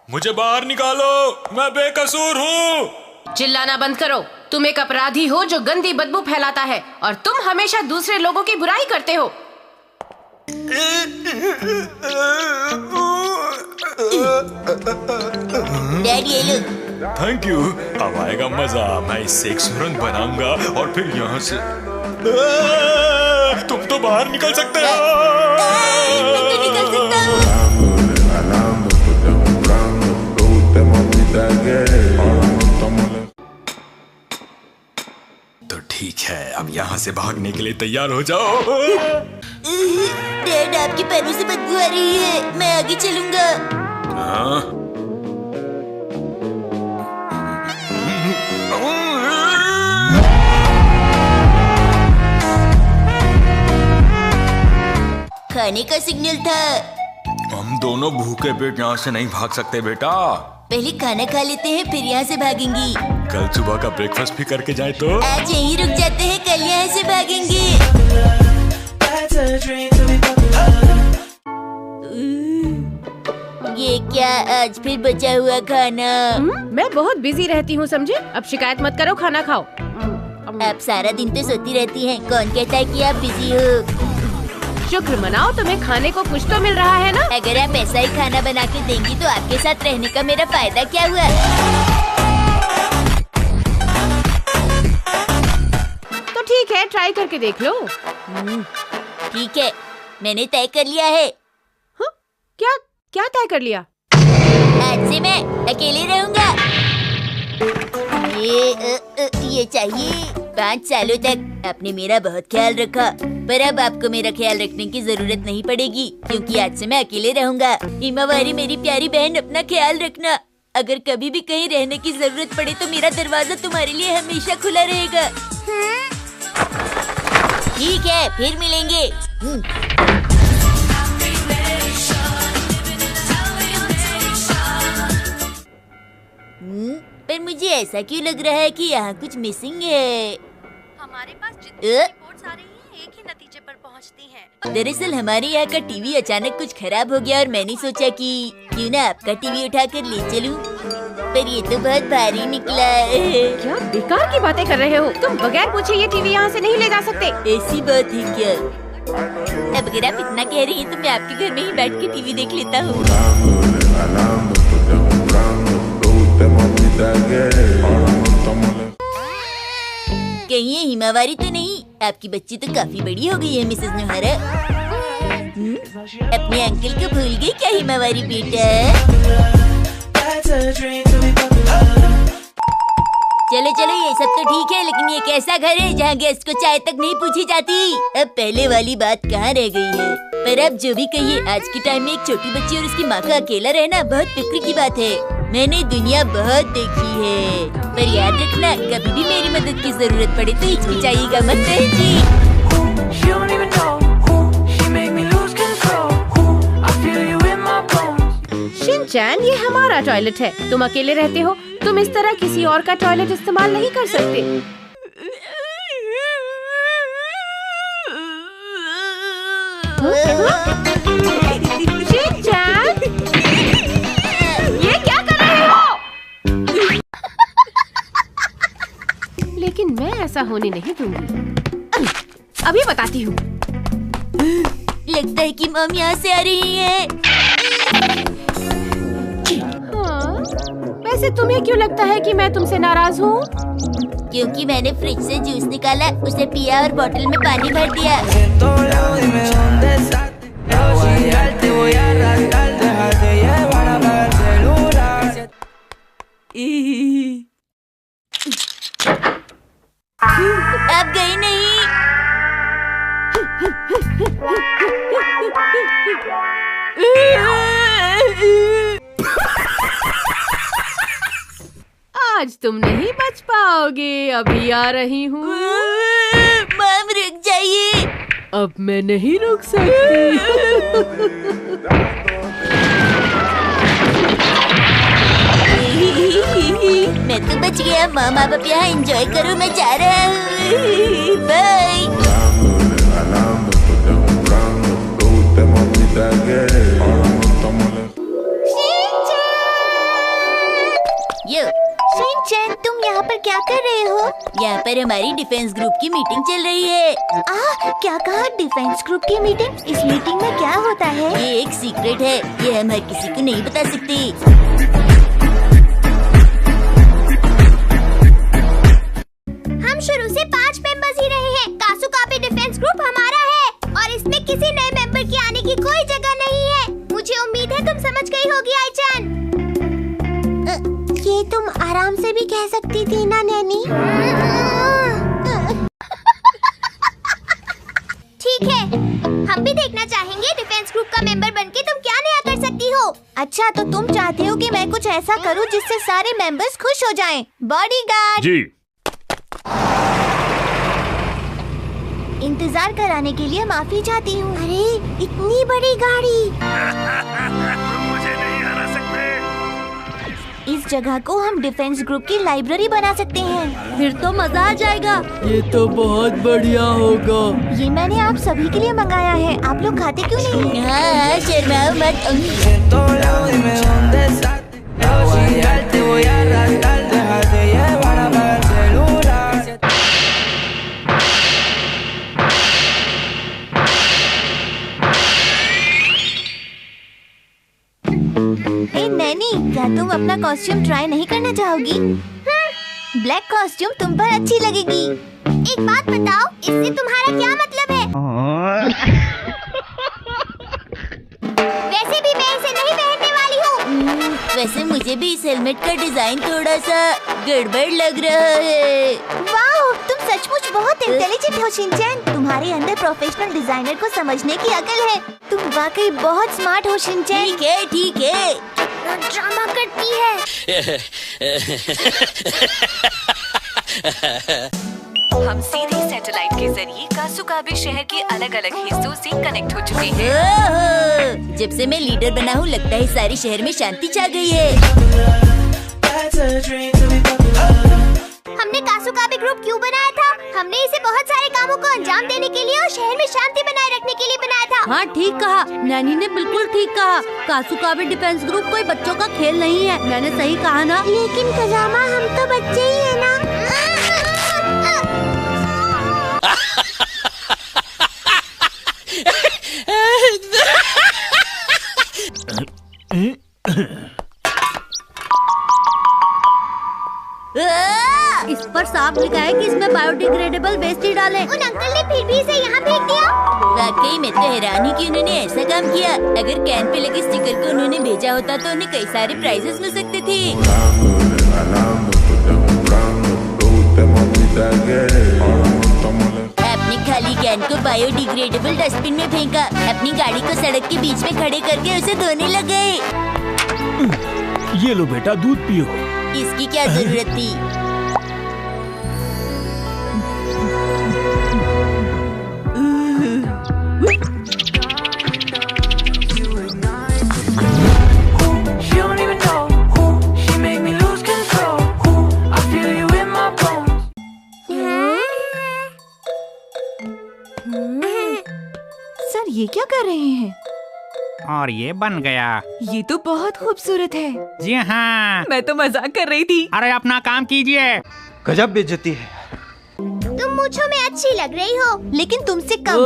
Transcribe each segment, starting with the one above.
मुझे बाहर निकालो, मैं बेकसूर हूँ। चिल्लाना बंद करो। तुम एक अपराधी हो जो गंदी बदबू फैलाता है और तुम हमेशा दूसरे लोगों की बुराई करते हो। डैडी ये लो। Thank you. अब आएगा मजा। मैं इससे एक सुरंग बनाऊंगा और फिर यहाँ से तुम तो बाहर निकल सकते हो। मैं तो निकल सकता हूँ। तो ठीक है, अब यहाँ से भागने के लिए तैयार हो जाओ। डैड आपके पैरों से बदबू आ रही है, मैं आगे चलूंगा। हाँ? खाने का सिग्नल था। हम दोनों भूखे पेट यहाँ से नहीं भाग सकते बेटा। पहले खाना खा लेते हैं फिर यहाँ से भागेंगे। कल सुबह का ब्रेकफास्ट भी करके जाए तो। आज यहीं रुक जाते हैं, कल यहाँ से भागेंगे। ये क्या आज फिर बचा हुआ खाना? मैं बहुत बिजी रहती हूँ समझे। अब शिकायत मत करो, खाना खाओ। आप सारा दिन तो सोती रहती हैं, कौन कहता है कि आप बिजी हो? शुक्र मनाओ, तुम्हें खाने को कुछ तो मिल रहा है ना। अगर आप ऐसा ही खाना बना के देंगी तो आपके साथ रहने का मेरा फायदा क्या हुआ? तो ठीक है, ट्राई करके देख लो। ठीक है, मैंने तय कर लिया है। हाँ? क्या क्या तय कर लिया? आज से मैं अकेले रहूंगा। ये चाहिए। 5 सालों तक आपने मेरा बहुत ख्याल रखा, पर अब आपको मेरा ख्याल रखने की जरूरत नहीं पड़ेगी क्योंकि आज से मैं अकेले रहूंगा। हिमावारी मेरी प्यारी बहन, अपना ख्याल रखना। अगर कभी भी कहीं रहने की जरूरत पड़े तो मेरा दरवाजा तुम्हारे लिए हमेशा खुला रहेगा। ठीक है, फिर मिलेंगे। पर मुझे ऐसा क्यों लग रहा है कि यहाँ कुछ मिसिंग है? हमारे पास जितनी रिपोर्ट्स आ रही हैं, एक ही नतीजे पर पहुँचती हैं। दरअसल हमारे यहाँ का टीवी अचानक कुछ खराब हो गया और मैंने सोचा कि क्यों ना आपका टीवी उठाकर ले चलूं। पर ये तो बहुत भारी निकला है। क्या बेकार की बातें कर रहे हो तुम? बगैर पूछे ये टीवी यहाँ से नहीं ले जा सकते। ऐसी बात है क्या? अब अगर आप इतना कह रही हैं तो मैं आपके घर में ही बैठ के टीवी देख लेता हूँ। कहीं ये हिमावारी तो नहीं? आपकी बच्ची तो काफी बड़ी हो गई है मिसेस नोहारा। अपने अंकल को भूल गई क्या हिमावारी बेटा? चलो चलो, ये सब तो ठीक है, लेकिन ये कैसा घर है जहाँ गेस्ट को चाय तक नहीं पूछी जाती? अब पहले वाली बात कहाँ रह गई है? पर अब जो भी कहिए, आज के टाइम में एक छोटी बच्ची और उसकी माँ का अकेला रहना बहुत फिक्र की बात है। मैंने दुनिया बहुत देखी है, पर याद रखना कभी भी मेरी मदद की जरूरत पड़े तो हिचकिचाइएगा मत जी। शिनचैन, ये हमारा टॉयलेट है, तुम अकेले रहते हो, तुम इस तरह किसी और का टॉयलेट इस्तेमाल नहीं कर सकते। शिनचैन, ये क्या कर रहे हो? लेकिन मैं ऐसा होने नहीं दूंगी। अभी बताती हूँ। लगता है कि मम यहाँ से आ रही है। वैसे तुम्हें क्यों लगता है कि मैं तुमसे नाराज हूँ? क्योंकि मैंने फ्रिज से जूस निकाला, उसे पिया और बोतल में पानी भर दिया। अब गई नहीं। आज तुम नहीं बच पाओगे, अभी आ रही हूँ। मम रुक जाइए। अब मैं नहीं रुक सकती। मैं तो बच गया। मम आप यहाँ एंजॉय करो, मैं जा रहा हूँ। बाय। शिनचैन, तुम यहाँ पर क्या कर रहे हो? यहाँ पर हमारी डिफेंस ग्रुप की मीटिंग चल रही है। क्या कहा? डिफेंस ग्रुप की मीटिंग? इस मीटिंग में क्या होता है? ये एक सीक्रेट है, ये हम हर किसी को नहीं बता सकते। हम शुरू से 5 मेंबर्स ही रहे हैं। कासुकाबे डिफेंस ग्रुप हमारा है और इसमें किसी नए मेंबर के आने की कोई जगह नहीं है। मुझे उम्मीद है तुम समझ गई होगी आईचान। ये तुम आराम से भी कह सकती थी ना नैनी। ठीक है, हम भी देखना चाहेंगे डिफेंस ग्रुप का मेंबर बनके तुम क्या नया कर सकती हो। अच्छा, तो तुम चाहते हो कि मैं कुछ ऐसा करूं जिससे सारे मेंबर्स खुश हो जाएं। बॉडीगार्ड जी। इंतजार कराने के लिए माफी चाहती हूँ। अरे इतनी बड़ी गाड़ी। मुझे नहीं हरा सकते। इस जगह को हम डिफेंस ग्रुप की लाइब्रेरी बना सकते हैं। फिर तो मजा आ जाएगा। ये तो बहुत बढ़िया होगा। ये मैंने आप सभी के लिए मंगाया है, आप लोग खाते क्यों नहीं? हाँ, शर्माओ मत। नैनी, क्या तुम अपना कॉस्ट्यूम ट्राई नहीं करना चाहोगी? ब्लैक कॉस्ट्यूम तुम पर अच्छी लगेगी। एक बात बताओ, इससे तुम्हारा क्या मतलब है? वैसे भी मैं इसे नहीं पहनने वाली हूँ। वैसे मुझे भी इस हेलमेट का डिजाइन थोड़ा सा गड़बड़ लग रहा है। वाह, तुम सचमुच बहुत इंटेलिजेंट हो शिनचैन। तुम्हारे अंदर प्रोफेशनल डिजाइनर को समझने की अकल है। तुम वाकई बहुत स्मार्ट हो शिनचैन। ठीक है, ठीक है। ड्रामा करती है। हम सीधे सैटेलाइट के जरिए कासुकाबे शहर के अलग अलग हिस्सों से कनेक्ट हो चुके हैं। जब से मैं लीडर बना हूँ, लगता है सारे शहर में शांति छा गई है। हमने कासुकाबे ग्रुप क्यों बनाया था? हमने इसे बहुत सारे कामों को अंजाम देने के लिए और शहर में शांति बनाए रखने के लिए बनाया था। हाँ, ठीक कहा, नैनी ने बिल्कुल ठीक कहा। कासुकाबे डिफेंस ग्रुप कोई बच्चों का खेल नहीं है। मैंने सही कहा ना? लेकिन कजामा, हम तो बच्चे ही है ना। इस पर साफ लिखा है कि इसमें बायोडिग्रेडेबल वेस्ट ही डालें। उन अंकल ने फिर भी इसे यहाँ फेंक दिया। वाकई मैं तो हैरान ही कि उन्होंने ऐसा काम किया। अगर कैन पे लगे स्टिकर को उन्होंने भेजा होता तो उन्हें कई सारे प्राइजेस मिल सकते थे। अपनी खाली कैन को बायोडिग्रेडेबल डस्टबिन में फेंका। अपनी गाड़ी को सड़क के बीच में खड़े करके उसे धोने लग गए। ये लो बेटा, दूध पियो। इसकी क्या जरूरत थी? सर, ये क्या कर रहे हैं? और ये बन गया। ये तो बहुत खूबसूरत है। जी हाँ, मैं तो मजाक कर रही थी। अरे अपना काम कीजिए। गजब बेइज्जती है। तुम मूंछों में अच्छी लग रही हो, लेकिन तुमसे कम।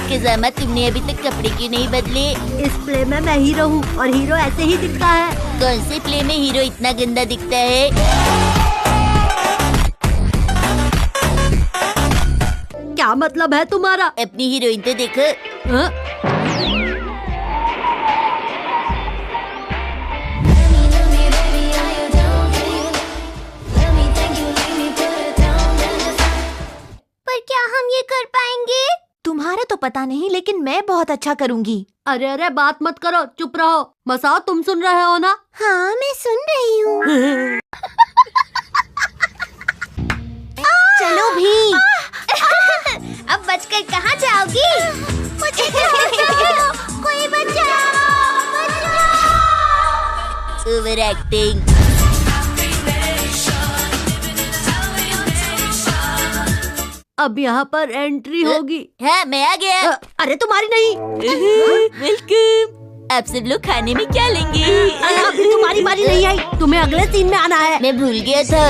कजामा, तुमने अभी तक कपड़े क्यों नहीं बदले? इस प्ले में मैं हीरो हूँ और हीरो ऐसे ही दिखता है। कौन से प्ले में हीरो इतना गंदा दिखता है? क्या मतलब है तुम्हारा? अपनी हीरोइन तो देखो। हाँ? पर क्या हम ये कर पाएंगे? तुम्हारा तो पता नहीं, लेकिन मैं बहुत अच्छा करूँगी। अरे अरे, बात मत करो, चुप रहो। मसाओ, तुम सुन रहे हो ना? हाँ, मैं सुन रही हूँ। चलो भी। अब बचकर कहाँ जाओगी? मुझे कोई बचाओ। Over acting. अब यहाँ पर एंट्री होगी। हाँ, मैं आ गया। अरे तुम्हारी नहीं। वेलकम। आप सब लोग खाने में क्या लेंगे? अभी तुम्हारी बारी नहीं आई, तुम्हें अगले सीन में आना है। मैं भूल गया था।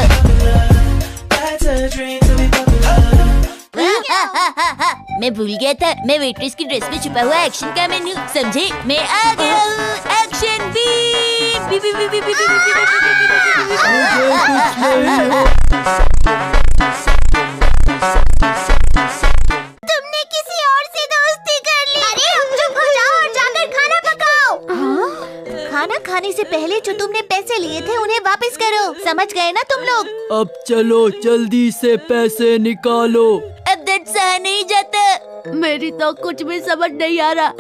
मैं भूल गया था, मैं वेट्रेस की ड्रेस में छुपा हुआ एक्शन का मेन्यू, समझे? मैं आ गया हूँ। Action beep beep beep beep beep beep तुमने किसी और से दोस्ती कर ली। अरे चुप हो जाओ और जाकर खाना पकाओ। खाना खाने से पहले जो तुमने पैसे लिए थे उन्हें वापस करो, समझ गए ना तुम लोग? अब चलो जल्दी से पैसे निकालो। अब दर्द सहा नहीं जाता। मेरी तो कुछ भी समझ नहीं आ रहा।